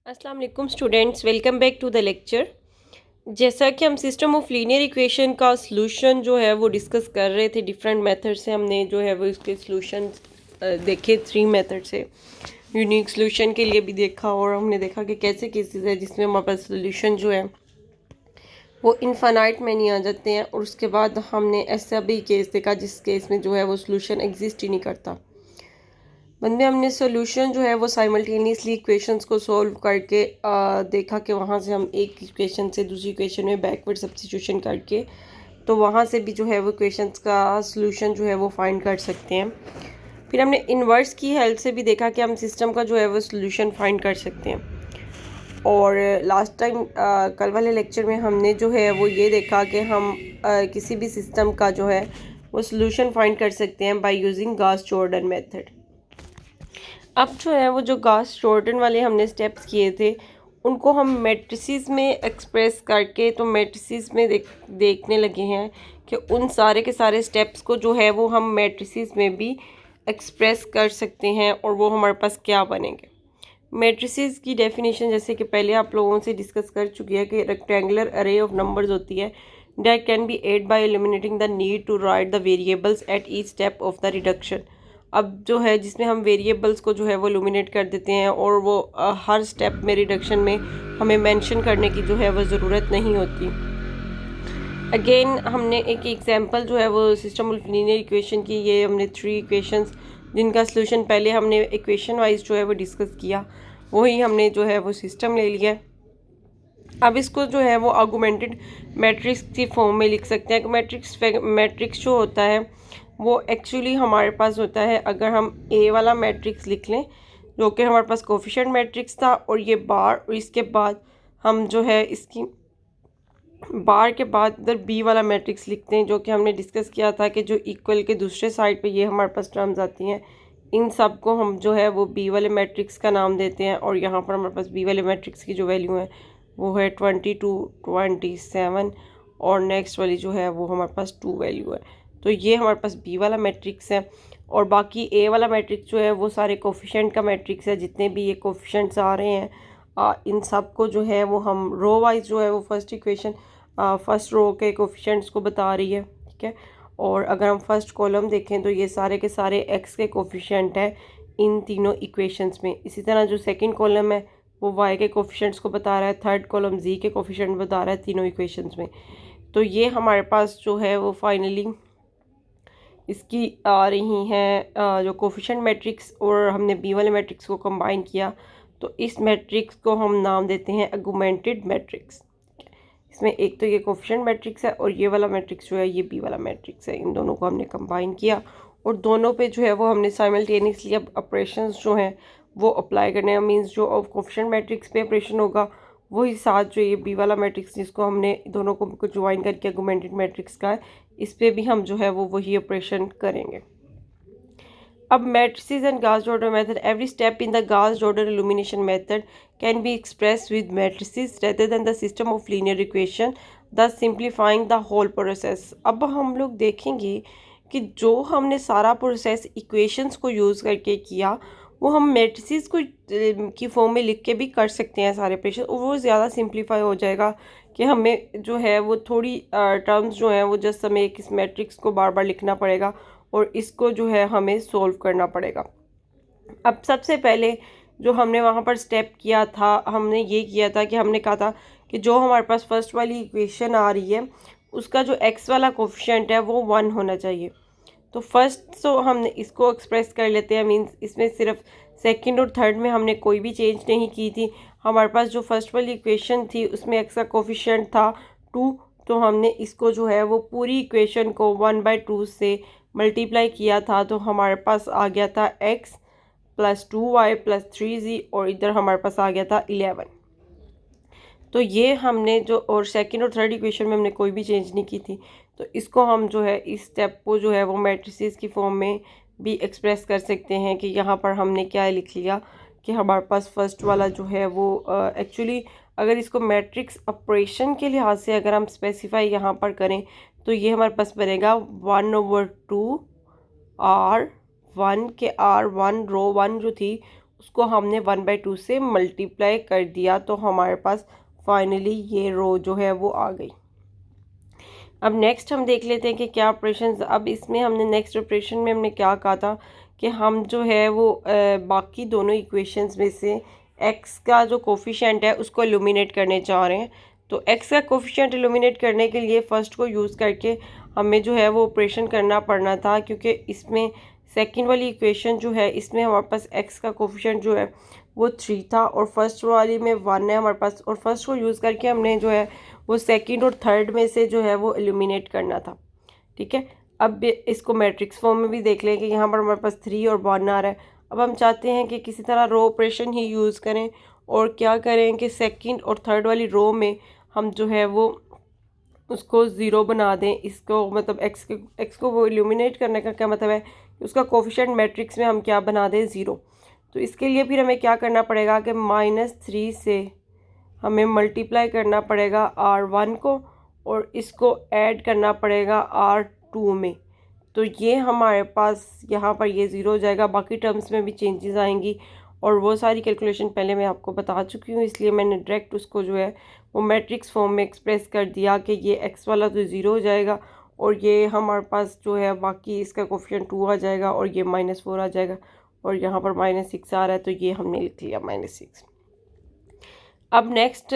अस्सलाम वालेकुम students, welcome back to the lecture. जैसा कि हम सिस्टम ऑफ लीनियर इक्वेशन का सॉल्यूशन जो है वो डिस्कस कर रहे थे, डिफरेंट मेथड से हमने जो है वो इसके सॉल्यूशन देखे 3 मेथड से। यूनिक सॉल्यूशन के लिए भी देखा और हमने देखा कि कैसे केसेस है जिसमें हमारे पास सॉल्यूशन जो है वो इनफाइनाइट में नहीं आ जाते हैं, और उसके बाद हमने ऐसा भी केस देखा जिस केस में जो है वो सॉल्यूशन एग्जिस्ट ही नहीं करता। बाद में हमने सॉल्यूशन जो है वो साइमल्टेनियसली इक्वेशंस को सॉल्व करके देखा कि वहाँ से हम एक इक्वेशन से दूसरी इक्वेशन में बैकवर्ड सब्स्टिट्यूशन करके तो वहाँ से भी जो है वो इक्वेशंस का सॉल्यूशन जो है वो फाइंड कर सकते हैं। फिर हमने इन्वर्स की हेल्प से भी देखा कि हम सिस्टम का जो है वो सॉल्यूशन फाइंड कर सकते हैं। और लास्ट टाइम कल वाले लेक्चर में हमने जो है वो ये देखा कि हम किसी भी सिस्टम का जो है वो सॉल्यूशन फाइंड कर सकते हैं by using Gauss Jordan method. अब जो है वो जो गॉस जॉर्डन वाले हमने स्टेप्स किए थे उनको हम मैट्रिसेस में एक्सप्रेस करके तो मैट्रिसेस में देखने लगे हैं कि उन सारे के सारे स्टेप्स को जो है वो हम मैट्रिसेस में भी एक्सप्रेस कर सकते हैं और वो हमारे पास क्या बनेंगे। मैट्रिसेस की डेफिनेशन जैसे कि पहले आप लोगों से डिस्कस कर चुकी है कि रेक्टेंगुलर अरे ऑफ नंबर्स होती है that can be add by eliminating the need to write the variables at each step of the reduction. अब जो है जिसमें हम वेरिएबल्स को जो है वो इल्यूमिनेट कर देते हैं और वो हर स्टेप में रिडक्शन में हमें मेंशन करने की जो है वो ज़रूरत नहीं होती। अगेन हमने एक एग्जांपल जो है वो सिस्टम ऑफ लीनियर इक्वेशन की, ये हमने 3 इक्वेशंस जिनका सॉल्यूशन पहले हमने इक्वेशन वाइज जो है वो डिस्कस किया, वही हमने जो है वो सिस्टम ले लिया। अब इसको जो है वो आर्गुमेंटेड मैट्रिक्स की फॉर्म में लिख सकते हैं। मैट्रिक्स जो होता है वो एक्चुअली हमारे पास होता है, अगर हम ए वाला मैट्रिक्स लिख लें जो कि हमारे पास कोफिशिएंट मैट्रिक्स था, और ये बार, और इसके बाद हम जो है इसकी बार के बाद इधर बी वाला मैट्रिक्स लिखते हैं जो कि हमने डिस्कस किया था कि जो इक्वल के दूसरे साइड पे ये हमारे पास टर्म्स आती हैं, इन सब को हम जो है वो बी वाले मैट्रिक्स का नाम देते हैं। और यहाँ पर हमारे पास बी वाले मैट्रिक्स की जो वैल्यू है वो है 22, 27, और नेक्स्ट वाली जो है वो हमारे पास 2 वैल्यू है। तो ये हमारे पास बी वाला मैट्रिक्स है। और बाकी ए वाला मैट्रिक्स जो है वो सारे कोफिशिएंट का मैट्रिक्स है, जितने भी ये कोफिशिएंट्स आ रहे हैं इन सब को जो है वो हम रो वाइज जो है वो फर्स्ट इक्वेशन फर्स्ट रो के कोफिशिएंट्स को बता रही है, ठीक है। और अगर हम फर्स्ट कॉलम देखें तो ये सारे के सारे एक्स के कोफिशिएंट हैं इन तीनों इक्वेशंस में। इसी तरह जो सेकंड कॉलम है वो वाई के कोफिशिएंट्स को बता रहा है, थर्ड कॉलम जी के कोफिशिएंट बता रहा है तीनों इक्वेशंस में। तो ये हमारे पास जो है वो फाइनली इसकी आ रही हैं जो कोफिशिएंट मैट्रिक्स, और हमने बी वाले मैट्रिक्स को कंबाइन किया तो इस मैट्रिक्स को हम नाम देते हैं आर्गुमेंटेड मैट्रिक्स। इसमें एक तो ये कोफिशिएंट मैट्रिक्स है और ये वाला मैट्रिक्स जो है ये बी वाला मैट्रिक्स है, इन दोनों को हमने कंबाइन किया और दोनों पे जो है वो हमने साइमल्टेनियसली अब ऑपरेशंस जो हैं वो अप्लाई करने हैं। मींस जो कोफिशिएंट मैट्रिक्स पे ऑपरेशन होगा वही साथ जो ये बी वाला मैट्रिक्स जिसको हमने दोनों को ज्वाइन करके आर्गुमेंटेड मैट्रिक्स का है, इस पर भी हम जो है वो वही ऑपरेशन करेंगे। अब matrices and Gauss-Jordan method. Every step in the Gauss-Jordan illumination method can be expressed with matrices rather than the system of linear equation, thus simplifying the whole process. अब हम लोग देखेंगे कि जो हमने सारा प्रोसेस इक्वेशंस को यूज़ करके किया वो हम मैट्रिसेस को की फॉर्म में लिख के भी कर सकते हैं सारे ऑपरेशन, और वो ज़्यादा सिंप्लीफाई हो जाएगा कि हमें जो है वो थोड़ी टर्म्स जो हैं वो जस्ट हमें एक इस मैट्रिक्स को बार बार लिखना पड़ेगा और इसको जो है हमें सोल्व करना पड़ेगा। अब सबसे पहले जो हमने वहाँ पर स्टेप किया था, हमने ये किया था कि हमने कहा था कि जो हमारे पास फर्स्ट वाली इक्वेशन आ रही है उसका जो एक्स वाला कोफिशिएंट है वो 1 होना चाहिए। तो फर्स्ट तो हमने इसको एक्सप्रेस कर लेते हैं, मींस इसमें सिर्फ सेकंड और थर्ड में हमने कोई भी चेंज नहीं की थी। हमारे पास जो फर्स्ट वाली इक्वेशन थी उसमें एक्स का कोफिशिएंट था 2, तो हमने इसको जो है वो पूरी इक्वेशन को 1/2 से मल्टीप्लाई किया था, तो हमारे पास आ गया था x + 2y + 3z, और इधर हमारे पास आ गया था 11। तो ये हमने जो, और सेकंड और थर्ड इक्वेशन में हमने कोई भी चेंज नहीं की थी, तो इसको हम जो है इस स्टेप को जो है वो मैट्रिसेस की फॉर्म में भी एक्सप्रेस कर सकते हैं कि यहाँ पर हमने क्या लिख लिया कि हमारे पास फर्स्ट वाला जो है वो एक्चुअली अगर इसको मैट्रिक्स ऑपरेशन के लिहाज से अगर हम स्पेसिफाई यहाँ पर करें तो ये हमारे पास बनेगा 1/2 R1 के R1 रो 1 जो थी उसको हमने 1/2 से मल्टीप्लाई कर दिया तो हमारे पास फाइनली ये रो जो है वो आ गई। अब नेक्स्ट हम देख लेते हैं कि क्या ऑपरेशन। अब इसमें हमने नेक्स्ट ऑपरेशन में हमने क्या कहा था कि हम जो है वो बाकी दोनों इक्वेशंस में से x का जो कोफिशिएंट है उसको एलिमिनेट करने जा रहे हैं। तो x का कोफिशिएंट एलिमिनेट करने के लिए फ़र्स्ट को यूज़ करके हमें जो है वो ऑपरेशन करना पड़ना था, क्योंकि इसमें सेकंड वाली इक्वेशन जो है इसमें हमारे पास x का कोफिशिएंट जो है वो 3 था और फर्स्ट वाली में 1 है हमारे पास, और फर्स्ट को यूज़ करके हमने जो है वो सेकंड और थर्ड में से जो है वो एलिमिनेट करना था। ठीक है, अब इसको मैट्रिक्स फॉर्म में भी देख लें कि यहाँ पर हमारे पास 3 और 1 आ रहा है। अब हम चाहते हैं कि किसी तरह रो ऑपरेशन ही यूज़ करें और क्या करें कि सेकंड और थर्ड वाली रो में हम जो है वो उसको ज़ीरो बना दें। इसको मतलब एक्स को वो एलिमिनेट करने का क्या मतलब है कि उसका कोफिशिएंट मैट्रिक्स में हम क्या बना दें, ज़ीरो। तो इसके लिए फिर हमें क्या करना पड़ेगा कि -3 से हमें मल्टीप्लाई करना पड़ेगा R1 को और इसको ऐड करना पड़ेगा R2 में। तो ये हमारे पास यहाँ पर ये ज़ीरो हो जाएगा, बाकी टर्म्स में भी चेंजेस आएंगी और वो सारी कैलकुलेशन पहले मैं आपको बता चुकी हूँ, इसलिए मैंने डायरेक्ट उसको जो है वो मैट्रिक्स फॉर्म में एक्सप्रेस कर दिया कि ये x वाला तो ज़ीरो हो जाएगा और ये हमारे पास जो है बाकी इसका कोफिशिएंट 2 आ जाएगा और ये -4 आ जाएगा और यहाँ पर -6 आ रहा है तो ये हमने लिख लिया -6। अब नेक्स्ट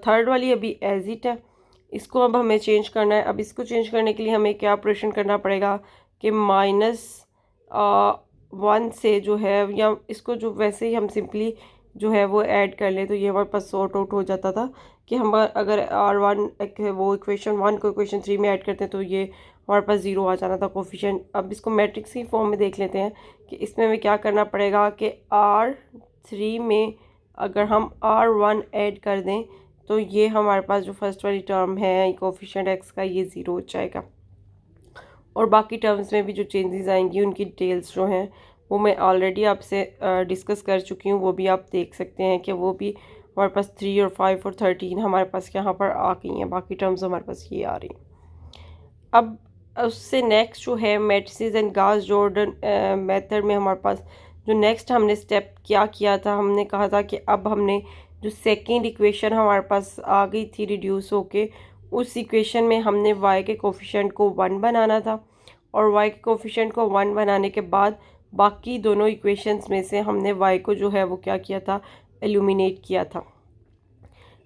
थर्ड वाली अभी एज इट है, इसको अब हमें चेंज करना है। अब इसको चेंज करने के लिए हमें क्या ऑपरेशन करना पड़ेगा कि -1 से जो है, या इसको जो वैसे ही हम सिंपली जो है वो ऐड कर लें तो ये हमारे पास सॉर्ट आउट हो जाता था कि हम अगर R1 वो इक्वेशन 1 को इक्वेशन 3 में ऐड करते हैं तो ये हमारे पास ज़ीरो आ जाना था कोफिशिएंट। अब इसको मैट्रिक्स की फॉर्म में देख लेते हैं कि इसमें हमें क्या करना पड़ेगा कि R3 में अगर हम R1 ऐड कर दें तो ये हमारे पास जो फर्स्ट वाली टर्म है कोफिशिएंट x का ये ज़ीरो हो जाएगा और बाकी टर्म्स में भी जो चेंजेस आएंगी उनकी डिटेल्स जो हैं वो मैं ऑलरेडी आपसे डिस्कस कर चुकी हूँ, वो भी आप देख सकते हैं कि वो भी हमारे पास 3 और 5 और 13 हमारे पास यहाँ पर आ गई हैं, बाकी टर्म्स हमारे पास ये आ रही हैं। अब उससे नेक्स्ट जो है matrices and Gauss Jordan method में हमारे पास जो नेक्स्ट हमने स्टेप क्या किया था, हमने कहा था कि अब हमने जो सेकंड इक्वेशन हमारे पास आ गई थी रिड्यूस होके, उस इक्वेशन में हमने y के कोफिशिएंट को 1 बनाना था और y के कोफिशिएंट को 1 बनाने के बाद बाकी दोनों इक्वेशंस में से हमने y को जो है वो क्या किया था, एलिमिनेट किया था।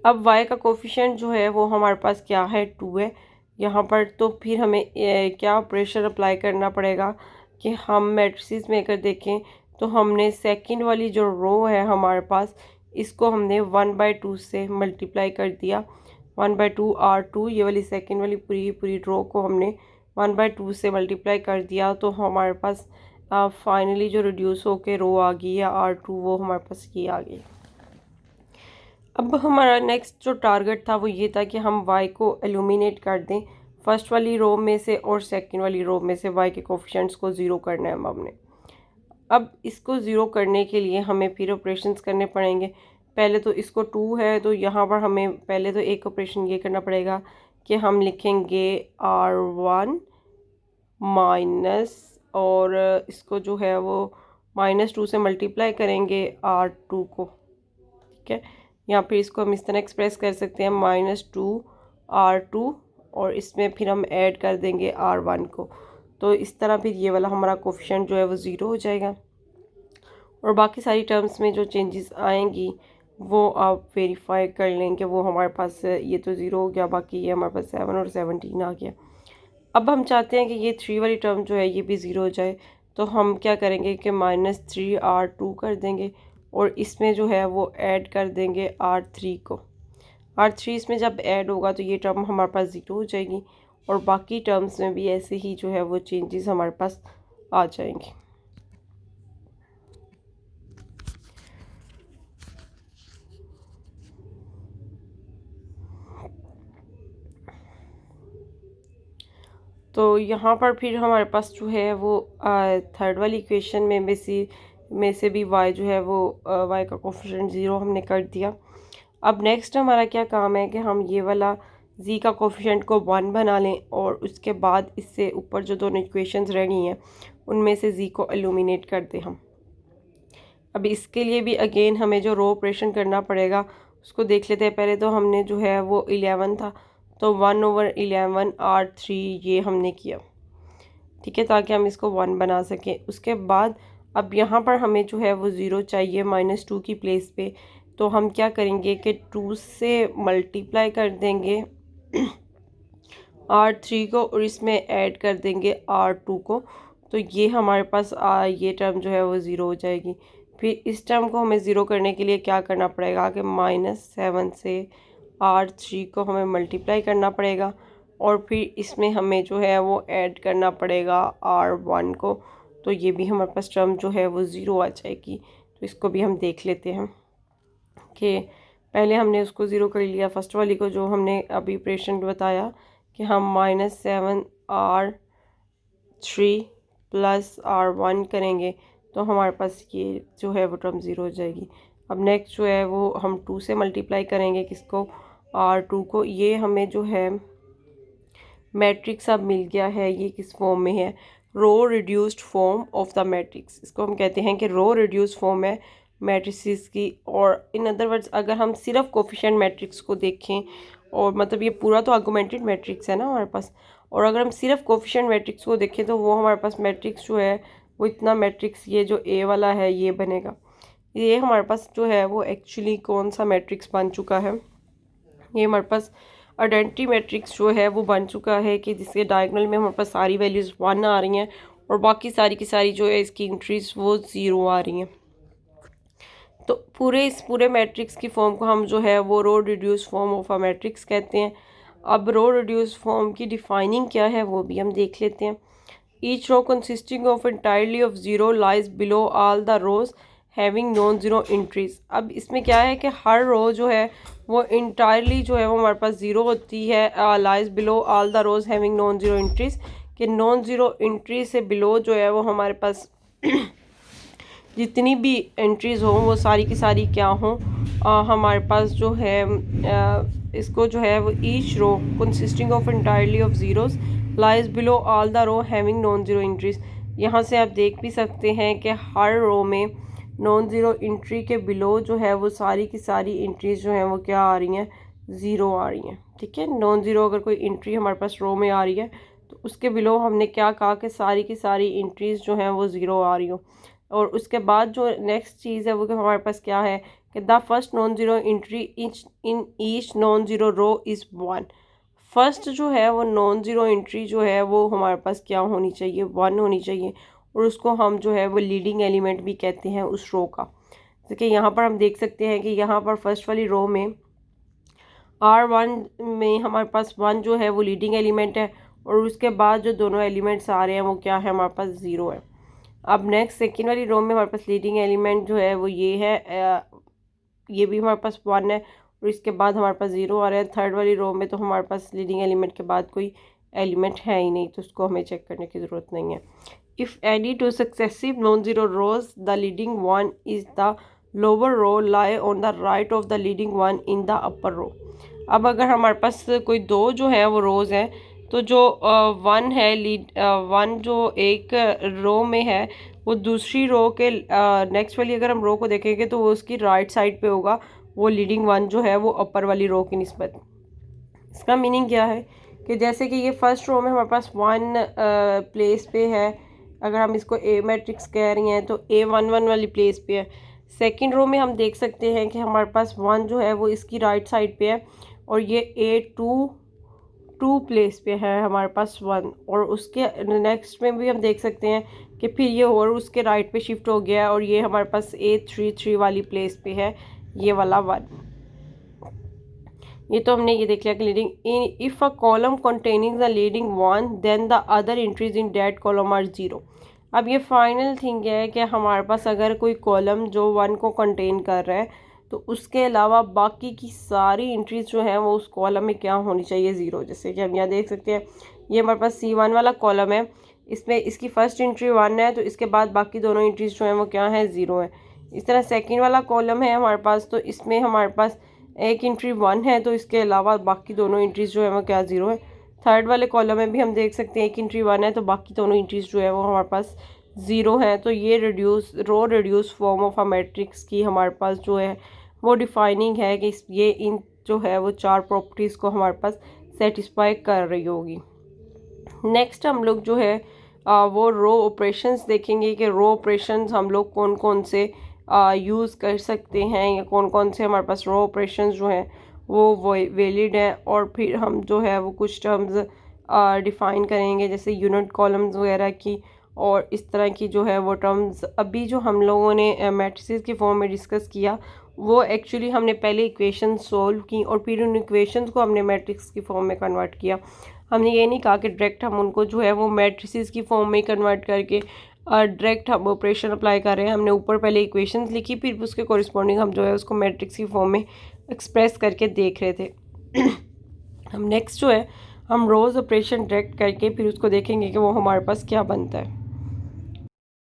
अब y का कोफिशिएंट जो है वो हमारे पास क्या है, 2 है यहाँ पर। तो फिर हमें क्या ऑपरेशन अप्लाई करना पड़ेगा कि हम मैट्रिसेस में अगर देखें तो हमने सेकंड वाली जो रो है हमारे पास इसको हमने 1/2 से मल्टीप्लाई कर दिया। 1/2 R2 ये वाली सेकंड वाली पूरी रो को हमने 1/2 से मल्टीप्लाई कर दिया तो हमारे पास फाइनली जो रिड्यूस होके रो आ गई है R2, वो हमारे पास ये आ गई। अब हमारा नेक्स्ट जो टारगेट था वो ये था कि हम y को एलिमिनेट कर दें फर्स्ट वाली रो में से और सेकंड वाली रो में से, y के कोफिशिएंट्स को ज़ीरो करना है हमने। अब इसको ज़ीरो करने के लिए हमें फिर ऑपरेशंस करने पड़ेंगे। पहले तो इसको 2 है तो यहाँ पर हमें पहले तो एक ऑपरेशन ये करना पड़ेगा कि हम लिखेंगे R1 माइनस और इसको जो है वो -2 से मल्टीप्लाई करेंगे R2 को। ठीक है, या फिर इसको हम इस तरह एक्सप्रेस कर सकते हैं -2 R2 और इसमें फिर हम ऐड कर देंगे R1 को। तो इस तरह फिर ये वाला हमारा कोफिशिएंट जो है वो ज़ीरो हो जाएगा और बाकी सारी टर्म्स में जो चेंजेस आएंगी वो आप वेरीफाई कर लें कि वो हमारे पास ये तो ज़ीरो हो गया, बाकी ये हमारे पास 7 और 17 आ गया। अब हम चाहते हैं कि ये 3 वाली टर्म जो है ये भी ज़ीरो हो जाए, तो हम क्या करेंगे कि -3 R2 कर देंगे और इसमें जो है वो ऐड कर देंगे R3 को। R3 इसमें जब ऐड होगा तो ये टर्म हमारे पास ज़ीरो हो जाएगी और बाकी टर्म्स में भी ऐसे ही जो है वो चेंजेस हमारे पास आ जाएंगे। तो यहाँ पर फिर हमारे पास जो है वो थर्ड वाली इक्वेशन में से भी y जो है वो y का कोफिशिएंट ज़ीरो हमने कर दिया। अब नेक्स्ट हमारा क्या काम है कि हम ये वाला z का कोफिशिएंट को 1 बना लें और उसके बाद इससे ऊपर जो दोनों इक्वेशंस रहनी हैं उनमें से z को एलिमिनेट कर दें हम। अब इसके लिए भी अगेन हमें जो रो ऑपरेशन करना पड़ेगा उसको देख लेते हैं। पहले तो हमने जो है वो 11 था, तो 1/11 R3 ये हमने किया, ठीक है, ताकि हम इसको 1 बना सकें। उसके बाद अब यहाँ पर हमें जो है वो 0 चाहिए -2 की प्लेस पे, तो हम क्या करेंगे कि 2 से मल्टीप्लाई कर देंगे R3 को और इसमें ऐड कर देंगे R2 को, तो ये हमारे पास ये टर्म जो है वो 0 हो जाएगी। फिर इस टर्म को हमें 0 करने के लिए क्या करना पड़ेगा कि -7 से R3 को हमें मल्टीप्लाई करना पड़ेगा और फिर इसमें हमें जो है वो ऐड करना पड़ेगा R1 को, तो ये भी हमारे पास टर्म जो है वो 0 आ जाएगी। तो इसको भी हम देख लेते हैं कि पहले हमने उसको 0 कर लिया, फर्स्ट वाली को जो हमने अभी ऑपरेशन बताया कि हम -7 R3 + R1 करेंगे तो हमारे पास ये जो है वो टर्म 0 हो जाएगी। अब नेक्स्ट जो है वो हम 2 से मल्टीप्लाई करेंगे किसको, R2 को। ये हमें जो है मैट्रिक्स अब मिल गया है, ये किस फॉर्म में है, row reduced form of the matrix. इसको हम कहते हैं कि रो रिड्यूस्ड फॉर्म है मैट्रिसेस की। और इन अदर वर्ड्स अगर हम सिर्फ कोफिशिएंट मैट्रिक्स को देखें, और मतलब ये पूरा तो आर्गुमेंटेड मैट्रिक्स है ना हमारे पास, और अगर हम सिर्फ कोफिशिएंट मैट्रिक्स को देखें तो वो हमारे पास मैट्रिक्स जो है वो इतना मैट्रिक्स ये जो ए वाला है ये बनेगा। ये हमारे पास जो है वो एक्चुअली कौन सा मैट्रिक्स बन चुका है, ये हमारे पास आइडेंटिटी मैट्रिक्स जो है वो बन चुका है कि जिसके डायगोनल में हमारे पास सारी वैल्यूज़ 1 आ रही हैं और बाकी सारी की सारी जो है इसकी एंट्रीज वो 0 आ रही हैं। तो इस पूरे मैट्रिक्स की फॉर्म को हम जो है वो row reduce form of a matrix कहते हैं। अब रो रिड्यूस फॉर्म की डिफाइनिंग क्या है वो भी हम देख लेते हैं। Each row consisting of entirely of 0 lies below all the rows having non zero entries. अब इसमें क्या है कि हर रो जो है वो इंटायरली जो है वो हमारे पास 0 होती है, lies below all the rows having non zero entries, कि नॉन ज़ीरो एंट्री से बिलो जो है वो हमारे पास जितनी भी एंट्रीज हों वो सारी की सारी क्या हों, हमारे पास जो है इसको जो है वो each row consisting of entirely of zeros lies below all the row having non zero entries. यहाँ से आप देख भी सकते हैं कि हर रो में नॉन ज़ीरो एंट्री के बिलो जो है वो सारी की सारी एंट्रीज जो हैं वो क्या आ रही हैं, 0 आ रही हैं, ठीक है। नॉन ज़ीरो अगर कोई एंट्री हमारे पास रो में आ रही है तो उसके बिलो हमने क्या कहा कि सारी की सारी एंट्रीज जो हैं वो 0 आ रही हो। और उसके बाद जो नेक्स्ट चीज़ है वो कि हमारे पास क्या है कि the first non zero entry in each non zero row is 1। First जो है वो नॉन ज़ीरो एंट्री जो है वो हमारे पास क्या होनी चाहिए, 1 होनी चाहिए, और उसको हम जो है वो लीडिंग एलिमेंट भी कहते हैं उस रो का। देखिए यहाँ पर हम देख सकते हैं कि यहाँ पर फर्स्ट वाली रो में R1 में हमारे पास 1 जो है वो लीडिंग एलिमेंट है, और उसके बाद जो दोनों एलिमेंट्स आ रहे हैं वो क्या है, हमारे पास 0 है। अब नेक्स्ट सेकेंड वाली रो में हमारे पास लीडिंग एलिमेंट जो है वो ये है, ये भी हमारे पास 1 है, और इसके बाद हमारे पास 0 आ रहा है। थर्ड वाली रो में तो हमारे पास लीडिंग एलिमेंट के बाद कोई एलिमेंट है ही नहीं, तो उसको हमें चेक करने की ज़रूरत नहीं है। If any two successive non zero rows the leading one is the lower row lie on the right of the leading one in the upper row. अब अगर हमारे पास कोई दो जो है वो रोज़ हैं, तो जो 1 है वन जो एक रो में है वो दूसरी रो के नेक्स्ट वाली अगर हम रो को देखेंगे तो वो उसकी राइट साइड पे होगा, वो लीडिंग 1 जो है वो अपर वाली रो की निस्बत। इसका मीनिंग क्या है कि जैसे कि ये फर्स्ट रो में हमारे पास 1 प्लेस पे है, अगर हम इसको ए मैट्रिक्स कह रही हैं तो A11 वाली प्लेस पे है। सेकंड रो में हम देख सकते हैं कि हमारे पास 1 जो है वो इसकी राइट साइड पे है, और ये A2 प्लेस पे है हमारे पास 1, और उसके नेक्स्ट में भी हम देख सकते हैं कि फिर ये और उसके राइट पे शिफ्ट हो गया और ये हमारे पास A33 वाली प्लेस पे है ये वाला 1। ये तो हमने ये देख लिया कि leading in if a column containing the leading 1 then the other entries in that column are 0। अब ये फाइनल थिंग है कि हमारे पास अगर कोई कॉलम जो 1 को कंटेन कर रहा है तो उसके अलावा बाकी की सारी एंट्रीज जो हैं वो उस कॉलम में क्या होनी चाहिए, 0। जैसे कि हम यहाँ देख सकते हैं ये हमारे पास C1 वाला कॉलम है, इसमें इसकी फर्स्ट एंट्री 1 है, तो इसके बाद बाकी दोनों एंट्रीज जो हैं वो क्या है, 0 है। इस तरह सेकेंड वाला कॉलम है हमारे पास, तो इसमें हमारे पास एक एंट्री 1 है, तो इसके अलावा बाकी दोनों एंट्रीज जो है वो क्या, 0 है। थर्ड वाले कॉलम में भी हम देख सकते हैं एक एंट्री 1 है, तो बाकी दोनों एंट्रीज जो है वो हमारे पास ज़ीरो हैं, तो ये reduce form of a matrix की हमारे पास जो है वो डिफाइनिंग है कि ये इन जो है वो चार प्रॉपर्टीज़ को हमारे पास सेटिस्फाई कर रही होगी। नेक्स्ट हम लोग जो है वो रो ऑपरेशंस देखेंगे कि रो ऑपरेशंस हम लोग कौन कौन से यूज़ कर सकते हैं या कौन कौन से हमारे पास रो ऑपरेशंस जो हैं वो वैलिड हैं। और फिर हम जो है वो कुछ टर्म्स डिफ़ाइन करेंगे जैसे यूनिट कॉलम्स वगैरह की, और इस तरह की जो है वो टर्म्स अभी जो हम लोगों ने मैट्रिसेस की फॉर्म में डिस्कस किया वो एक्चुअली हमने पहले इक्वेशन सोल्व की और फिर उन इक्वेशंस को हमने मैट्रिक्स की फॉर्म में कन्वर्ट किया। हमने ये नहीं कहा कि डायरेक्ट हम उनको जो है वो मैट्रिसेस की फॉर्म में कन्वर्ट करके डायरेक्ट हम ऑपरेशन अप्लाई कर रहे हैं। हमने ऊपर पहले इक्वेशंस लिखी, फिर उसके कॉरिस्पॉन्डिंग हम जो है उसको मैट्रिक्स की फॉर्म में एक्सप्रेस करके देख रहे थे। हम नेक्स्ट जो है हम रोज़ ऑपरेशन डायरेक्ट करके फिर उसको देखेंगे कि वो हमारे पास क्या बनता है।